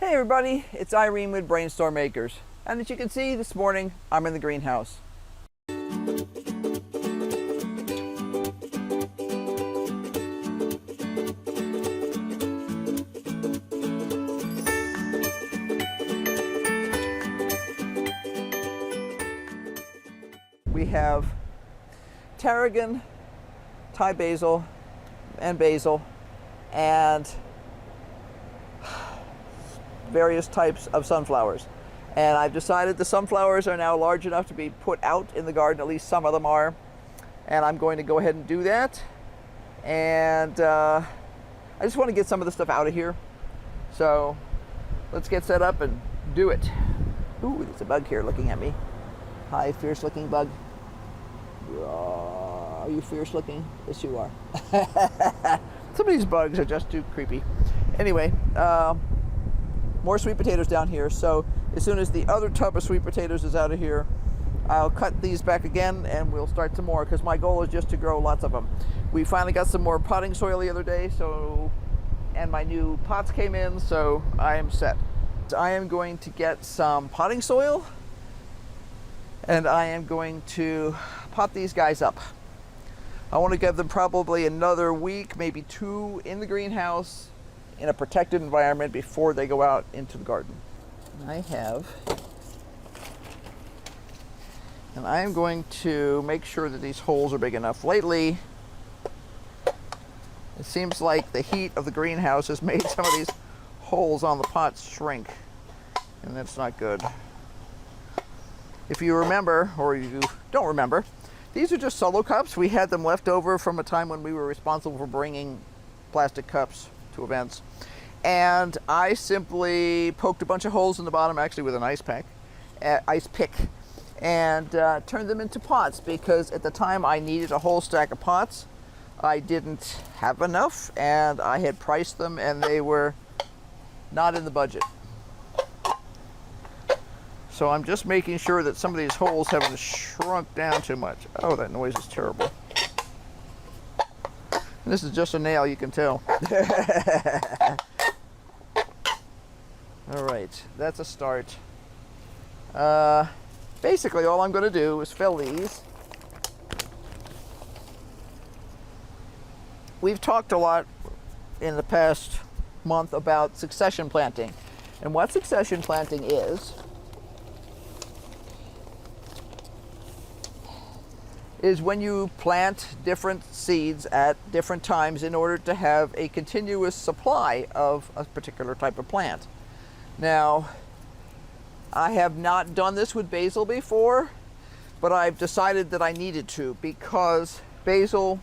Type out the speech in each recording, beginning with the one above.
Hey everybody, it's Irene with BrainStormAcres. And as you can see this morning, I'm in the greenhouse. We have tarragon, Thai basil, and various types of sunflowers. And I've decided the sunflowers are now large enough to be put out in the garden, at least some of them are. And I'm going to go ahead and do that. And I just want to get some of the stuff out of here. So let's get set up and do it. Ooh, there's a bug here looking at me. Hi, fierce looking bug. Are you fierce looking? Yes, you are. Some of these bugs are just too creepy. Anyway, more sweet potatoes down here. So as soon as the other tub of sweet potatoes is out of here, I'll cut these back again and we'll start some more, because my goal is just to grow lots of them. We finally got some more potting soil the other day, and my new pots came in, so I am set. I am going to get some potting soil and I am going to pot these guys up. I want to give them probably another week, maybe 2 in the greenhouse in a protected environment before they go out into the garden. I am going to make sure that these holes are big enough. Lately, it seems like the heat of the greenhouse has made some of these holes on the pots shrink, and that's not good. If you remember, or you don't remember, these are just solo cups. We had them left over from a time when we were responsible for bringing plastic cups to events. And I simply poked a bunch of holes in the bottom, actually with an ice pick, and turned them into pots, because at the time I needed a whole stack of pots. I didn't have enough, and I had priced them and they were not in the budget. So I'm just making sure that some of these holes haven't shrunk down too much. Oh, that noise is terrible. And this is just a nail, you can tell. All right, that's a start. Basically, all I'm going to do is fill these. We've talked a lot in the past month about succession planting. And what succession planting is when you plant different seeds at different times in order to have a continuous supply of a particular type of plant. Now, I have not done this with basil before, but I've decided that I needed to, because basil,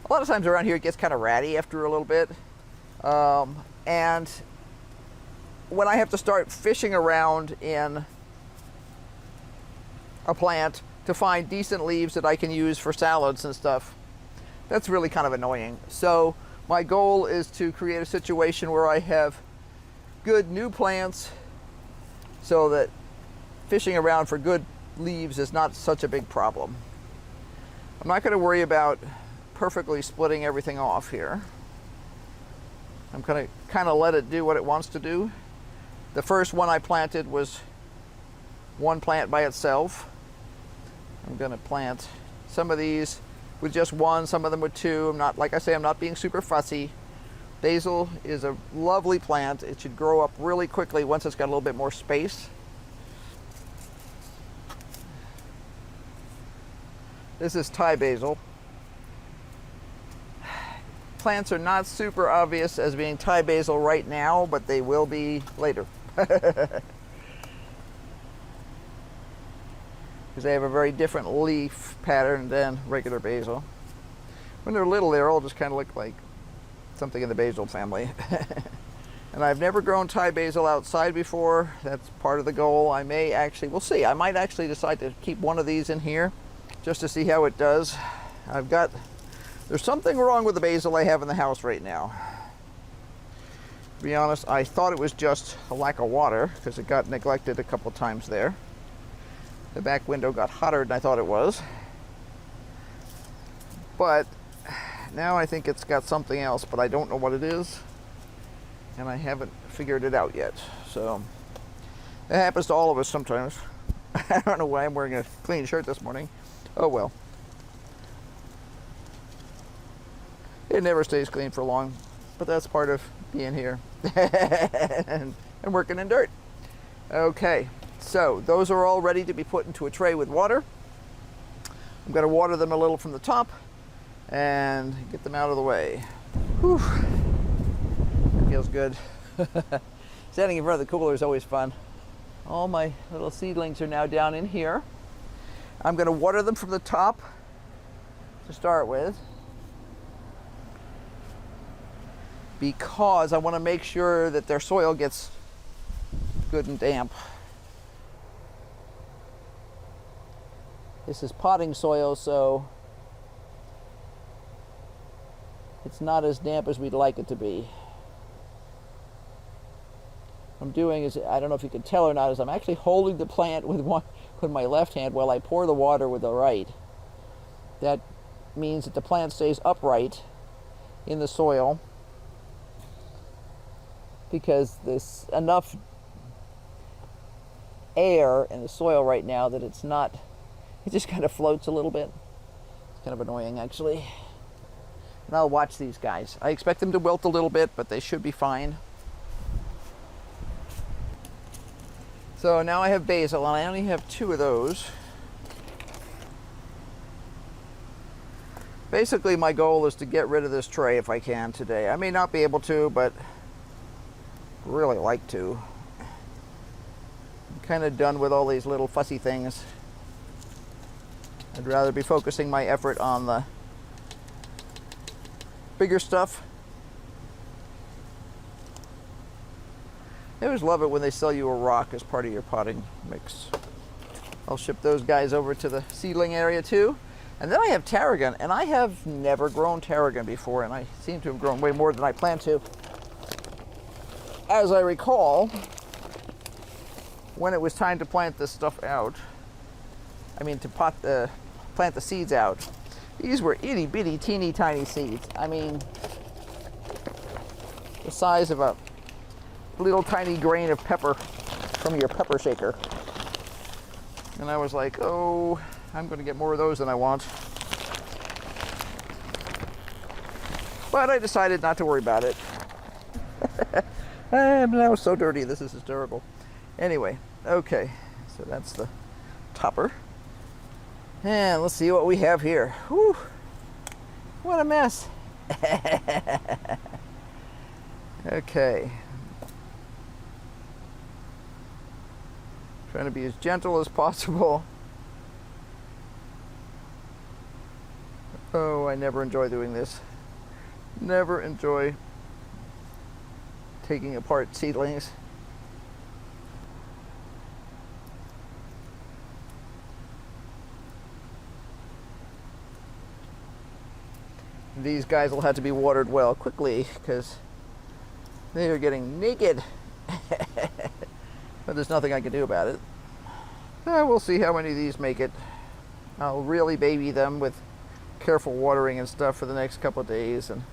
a lot of times around here it gets kind of ratty after a little bit. And when I have to start fishing around in a plant to find decent leaves that I can use for salads and stuff, that's really kind of annoying. So my goal is to create a situation where I have good new plants, so that fishing around for good leaves is not such a big problem. I'm not going to worry about perfectly splitting everything off here. I'm going to kind of let it do what it wants to do. The first one I planted was one plant by itself. I'm going to plant some of these with just one, some of them with 2. I'm not, like I say, I'm not being super fussy. Basil is a lovely plant. It should grow up really quickly once it's got a little bit more space. This is Thai basil. Plants are not super obvious as being Thai basil right now, but they will be later. Because they have a very different leaf pattern than regular basil. When they're little, they all just kind of look like something in the basil family. And I've never grown Thai basil outside before. That's part of the goal. I may actually, we'll see. I might actually decide to keep one of these in here just to see how it does. There's something wrong with the basil I have in the house right now. To be honest, I thought it was just a lack of water, because it got neglected a couple times there. The back window got hotter than I thought it was. But now I think it's got something else, but I don't know what it is. And I haven't figured it out yet. So it happens to all of us sometimes. I don't know why I'm wearing a clean shirt this morning. Oh well. It never stays clean for long, but that's part of being here and working in dirt. Okay, so those are all ready to be put into a tray with water. I'm going to water them a little from the top and get them out of the way. Whew. That feels good. Standing in front of the cooler is always fun. All my little seedlings are now down in here. I'm going to water them from the top to start with, because I want to make sure that their soil gets good and damp. This is potting soil, so it's not as damp as we'd like it to be. What I'm doing is, I don't know if you can tell or not, is I'm actually holding the plant with my left hand while I pour the water with the right. That means that the plant stays upright in the soil, because there's enough air in the soil right now that it's not, it just kind of floats a little bit. It's kind of annoying, actually. And I'll watch these guys. I expect them to wilt a little bit, but they should be fine. So now I have basil, and I only have 2 of those. Basically, my goal is to get rid of this tray if I can today. I may not be able to, but really like to. I'm kind of done with all these little fussy things. I'd rather be focusing my effort on the bigger stuff. I always love it when they sell you a rock as part of your potting mix. I'll ship those guys over to the seedling area too. And then I have tarragon, and I have never grown tarragon before, and I seem to have grown way more than I planned to. As I recall, when it was time to plant this stuff out, to plant the seeds out, these were itty bitty teeny tiny seeds. I mean, the size of a little tiny grain of pepper from your pepper shaker. And I was like, oh, I'm going to get more of those than I want. But I decided not to worry about it. I'm now so dirty, this is hysterical. Anyway, okay, so that's the topper. And let's see what we have here. Whew, what a mess. Okay. Trying to be as gentle as possible. Oh, I never enjoy doing this. Never enjoy taking apart seedlings. These guys will have to be watered well quickly because they are getting naked. But there's nothing I can do about it. We'll see how many of these make it. I'll really baby them with careful watering and stuff for the next couple of days, and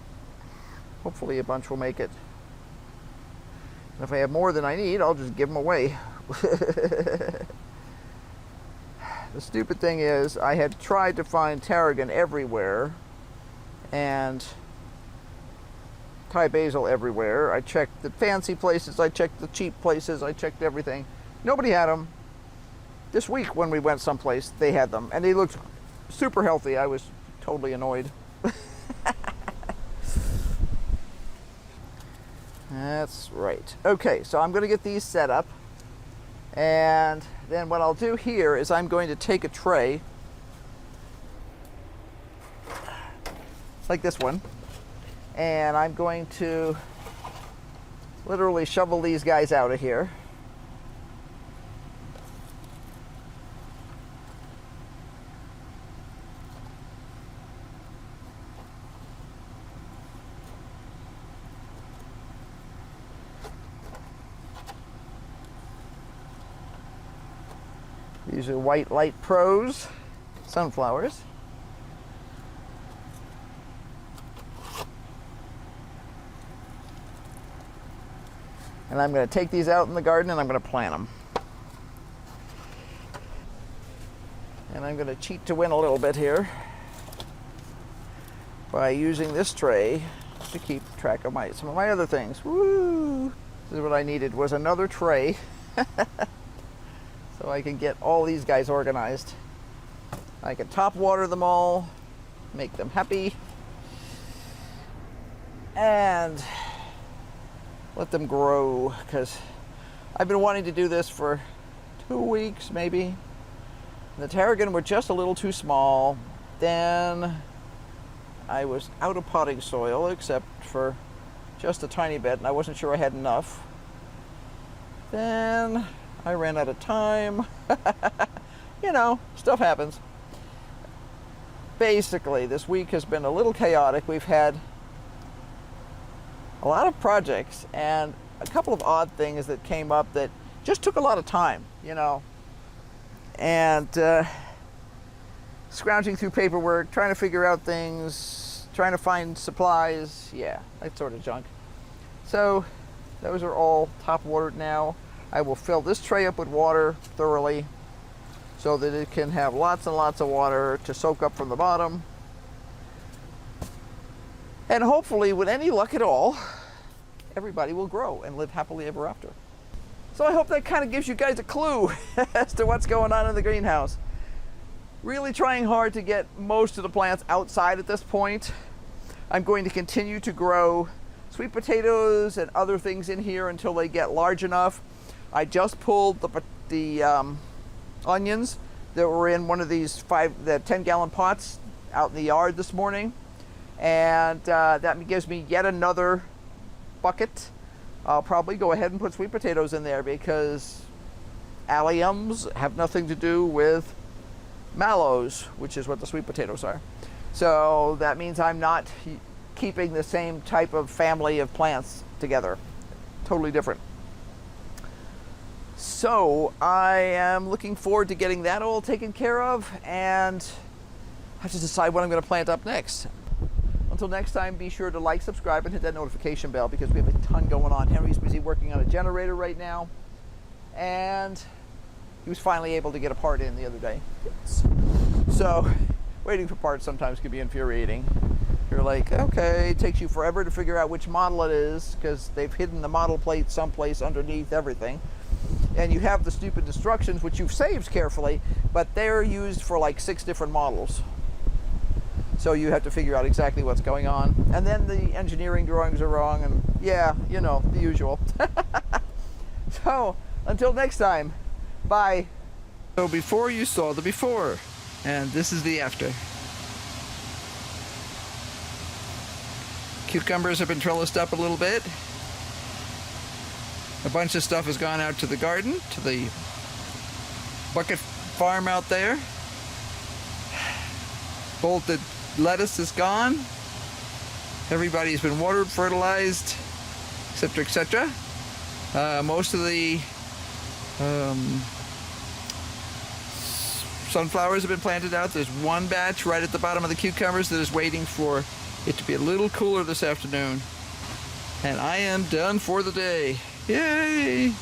hopefully a bunch will make it. And if I have more than I need, I'll just give them away. The stupid thing is, I had tried to find tarragon everywhere and Thai basil everywhere. I checked the fancy places, I checked the cheap places, I checked everything. Nobody had them. This week when we went someplace, they had them, and they looked super healthy. I was totally annoyed. That's right. Okay, so I'm going to get these set up, and then what I'll do here is I'm going to take a tray like this one, and I'm going to literally shovel these guys out of here. These are White Light Pros sunflowers. And And I'm going to take these out in the garden and I'm going to plant them. And I'm going to cheat to win a little bit here by using this tray to keep track of some of my other things. Woo! This is what I needed, was another tray so I can get all these guys organized. I can top water them all, make them happy, and let them grow, because I've been wanting to do this for 2 weeks maybe. The tarragon were just a little too small. Then I was out of potting soil except for just a tiny bit, and I wasn't sure I had enough. Then I ran out of time. You know, stuff happens. Basically, this week has been a little chaotic. We've had a lot of projects and a couple of odd things that came up that just took a lot of time, you know. And scrounging through paperwork, trying to figure out things, trying to find supplies, yeah, that sort of junk. So those are all top watered now. I will fill this tray up with water thoroughly so that it can have lots and lots of water to soak up from the bottom. And hopefully, with any luck at all, everybody will grow and live happily ever after. So I hope that kind of gives you guys a clue as to what's going on in the greenhouse. Really trying hard to get most of the plants outside at this point. I'm going to continue to grow sweet potatoes and other things in here until they get large enough. I just pulled the onions that were in one of these 10-gallon pots out in the yard this morning. And that gives me yet another bucket. I'll probably go ahead and put sweet potatoes in there because alliums have nothing to do with mallows, which is what the sweet potatoes are. So that means I'm not keeping the same type of family of plants together. Totally different. So I am looking forward to getting that all taken care of, and I have to decide what I'm going to plant up next. Until next time, be sure to like, subscribe, and hit that notification bell because we have a ton going on. Henry's busy working on a generator right now, and he was finally able to get a part in the other day. So waiting for parts sometimes can be infuriating. You're like, okay, it takes you forever to figure out which model it is because they've hidden the model plate someplace underneath everything. And you have the stupid instructions, which you've saved carefully, but they're used for like 6 different models. So you have to figure out exactly what's going on. And then the engineering drawings are wrong, and yeah, you know, the usual. So, until next time, bye. So before you saw the before, and this is the after. Cucumbers have been trellised up a little bit. A bunch of stuff has gone out to the garden, to the bucket farm out there. Bolted lettuce is gone. Everybody's been watered, fertilized, etc., etc. Most of the sunflowers have been planted out. There's one batch right at the bottom of the cucumbers that is waiting for it to be a little cooler this afternoon. And I am done for the day. Yay!